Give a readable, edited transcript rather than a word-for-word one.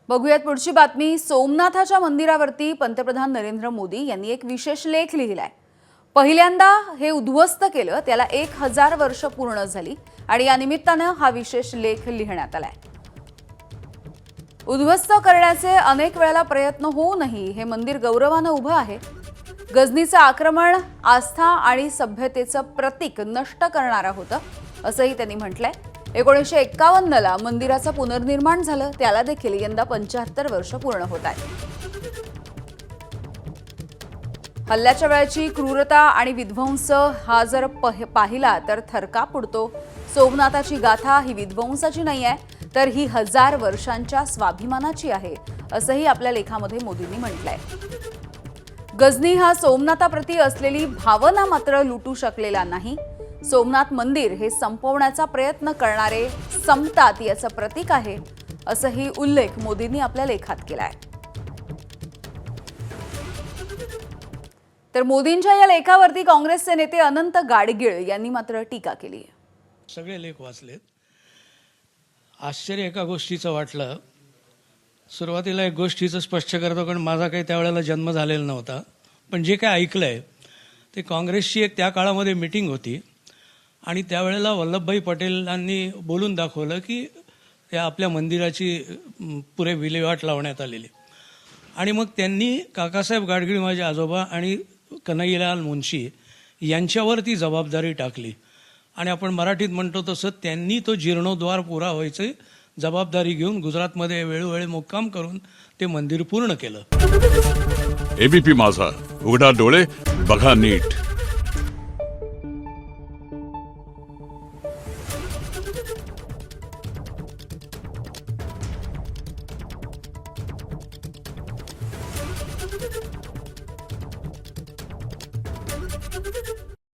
बघूयात पुढची बातमी। सोमनाथाच्या मंदिरावरती पंतप्रधान नरेंद्र मोदी यांनी एक विशेष लेख लिहिलाय। पहिल्यांदा हे उद्ध्वस्त केलं त्याला 1000 वर्ष पूर्ण झाली आणि या निमित्तानं हा विशेष लेख लिहिण्यात आलाय। उद्ध्वस्त करण्याचे अनेक वेळेला प्रयत्न होऊनही हे मंदिर गौरवानं उभं आहे। गजनीचं आक्रमण आस्था आणि सभ्यतेचं प्रतीक नष्ट करणारं होतं असंही त्यांनी म्हटलंय। 1951 ला मंदिराचं पुनर्निर्माण झालं, त्याला देखील यंदा 75 वर्ष पूर्ण होत आहेत। हल्ल्याच्या वेळची क्रूरता आणि विध्वंस हा जर पाहिला तर थरकाप उडतो। सोमनाथाची गाथा ही विध्वंसाची नाहीये, तर ही 1000 वर्षांच्या स्वाभिमानाची आहे असंही आपल्या लेखामध्ये मोदींनी म्हटलंय। गजनी हा सोमनाथाप्रती असलेली भावना मात्र लुटू शकलेला नाही। सोमनाथ मंदिर हे संपवण्याचा प्रयत्न करणारे संपतात याचं प्रतीक आहे असंही उल्लेख मोदींनी आपल्या लेखात केलाय। तर मोदींच्या या लेखावरती काँग्रेसचे नेते अनंत गाडगीळ यांनी मात्र टीका केली आहे। सगळे लेख वाचलेत। आश्चर्य एका गोष्टीचं वाटलं। सुरुवातीला एक गोष्टीचं स्पष्ट करतो, कारण माझा काही त्यावेळेला जन्म झालेला नव्हता, पण जे काय ऐकलंय ते काँग्रेसची एक त्या काळामध्ये मीटिंग होती आणि त्यावेळेला वल्लभभाई पटेलांनी बोलून दाखवलं की त्या आपल्या मंदिराची पुरे विल्हेवाट लावण्यात आलेली। आणि मग त्यांनी काकासाहेब गाडगीळ माझे आजोबा आणि कन्हैयालाल मुंशी यांच्यावर ती जबाबदारी टाकली आणि आपण मराठीत म्हणतो तसं त्यांनी तो जीर्णोद्धार पुरा व्हायची जबाबदारी घेऊन गुजरातमध्ये वेळोवेळी मुक्काम करून ते मंदिर पूर्ण केलं। एबीपी माझा, उघडा डोळे बघा नीट।